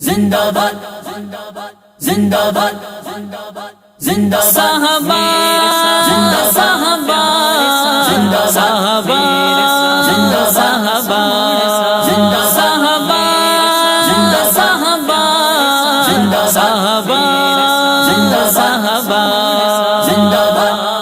زندہ باد زندہ باد زندہ صحابہ زندہ صحابہ زندہ صحابہ زندہ صحابہ زندہ صحابہ زندہ صحابہ زندہ صحابہ زندہ صحابہ زندہ باد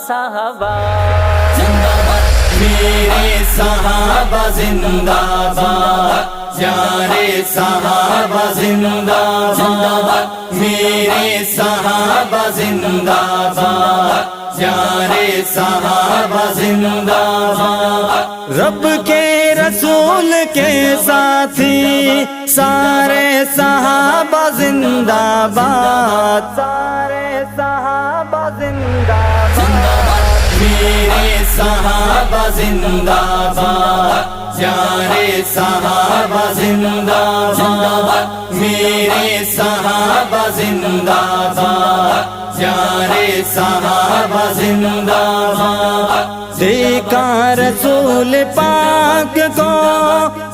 صحابہ زندہ باد میرے صحابہ زندہ باد پیارے صحابہ زندہ باد میرے صحابہ زندہ باد پیارے صحابہ زندہ باد رب کے رسول کے ساتھی سارے صحابہ زندہ باد سارے صحابہ زندہ باد میرے صحابہ زندہ باد پیارے صحابہ زندہ باد میرے صحابہ زندہ باد پیارے صحابہ زندہ باد دیکھا رسول پاک کو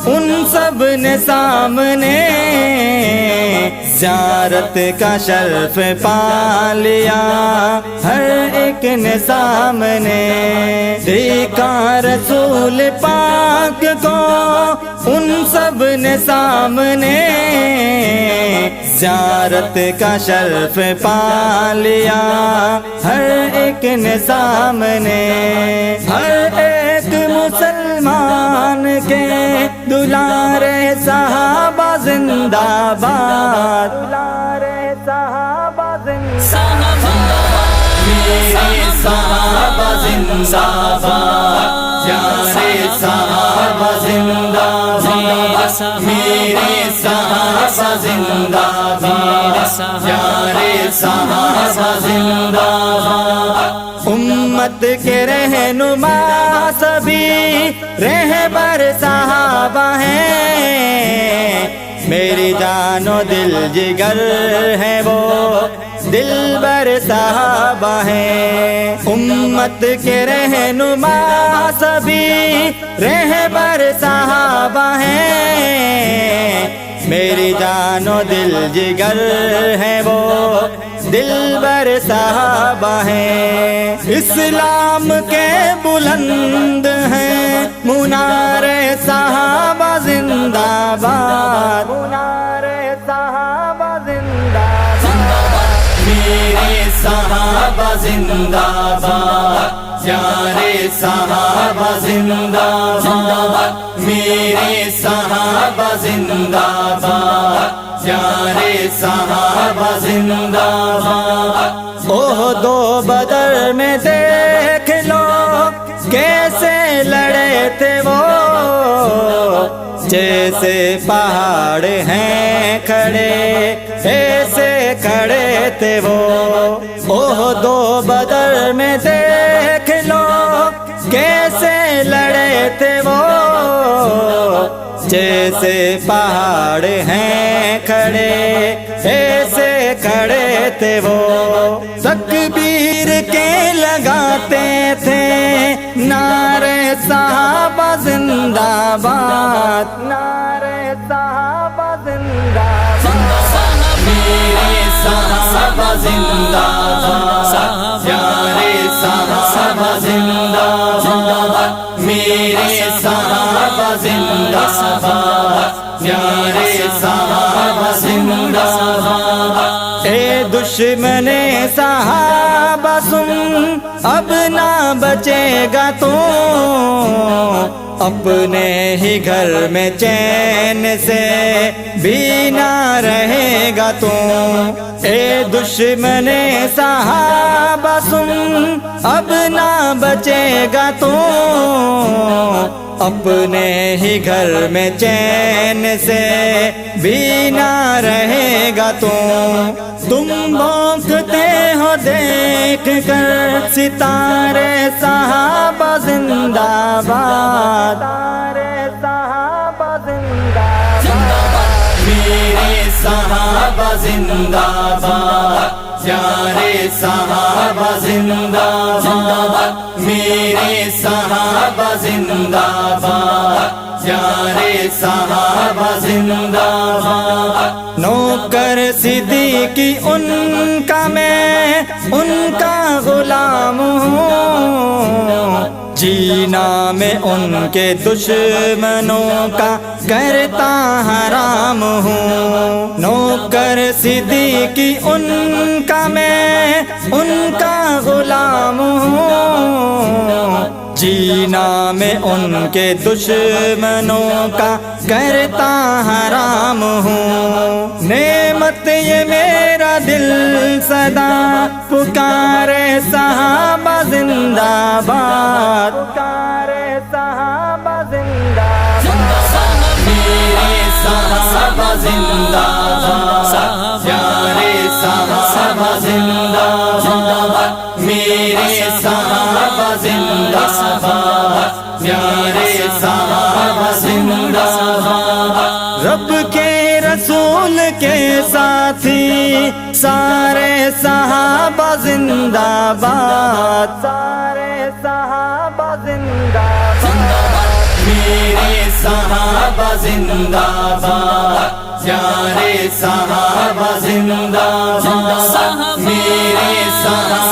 ان سب نے سامنے زیارت کا شرف پا لیا ہر ایک نے سامنے دیکھا رسول پاک کو ان سب نے سامنے زیارت کا شرف پا لیا ہر ایک نے سامنے ہر ایک مسلمان کے دلارے صحابہ زندہ باد دلارے صحابہ زندہ باد میرے صحابہ زندہ باد پیارے صحابہ زندہ باد میرے صحابہ زندہ باد پیارے صحابہ زندہ باد امت کے رہنما سبھی رہبر صحابہ ہیں میری جان و دل جگر ہے وہ دلبر صحابہ ہیں امت کے رہنما سبھی رہبر صحابہ ہیں میری جان و دل جگر ہے وہ دلبر صحابہ ہیں اسلام کے بلند ہیں منار صحابہ زندہ باد منار صحابہ زندہ باد میرے صحابہ زندہ باد پیارے صحابہ زندہ باد میرے صحابہ زندہ باد پیارے صحابہ زندہ باد احد و بدر میں دیکھ لو کیسے لڑے تھے وہ جیسے پہاڑ ہیں کھڑے ایسے کھڑے تھے وہ احد و بدر میں دیکھ لو کیسے لڑے تھے وہ جیسے پہاڑ ہیں کھڑے ایسے کھڑے تھے وہ تکبیر کے لگاتے تھے نعرے صحابہ زندہ باد نعرے صحابہ زندہ باد میرے صحابہ زندہ باد پیارے صحابہ زندہ باد میرے صحابہ زندہ باد پیارے صحابہ زندہ باد اے دشمن صحابہ سن اب نہ بچے گا تو اپنے ہی گھر میں چین سے بھی نہ رہے گا تو اے دشمن صحابہ سن اب نہ بچے گا تو اپنے ہی گھر میں چین سے بھی نہ رہے گا تم بھونکتے ہو دیکھ کر ستارے صحابہ زندہ باد ستارے صحابہ زندہ باد میرے صحابہ زندہ باد پیارے صحابہ زندہ باد میرے صحابہ زندہ باد پیارے صحابہ زندہ باد، نوکر صدیقی ان کا میں ان کا غلام ہوں، جینا میں ان کے دشمنوں کا کرتا حرام ہوں، نوکر صدیقی ان کا میں ان کا غلام ہوں، جینا میں ان کے دشمنوں کا کرتا حرام ہوں، نعمت یہ میرا دل صدا پکارے صحابہ زندہ باد، پکارے صحابہ زندہ باد، میرے صحابہ زندہ باد، پیارے صحابہ زندہ باد، میرے صحابہ زندہ باد، پیارے صحابہ زندہ باد، رب کے رسول کے ساتھی سارے صحابہ زندہ باد، سارے صحابہ زندہ باد، میرے صحابہ زندہ باد، پیارے صحابہ زندہ باد، میرے صحابہ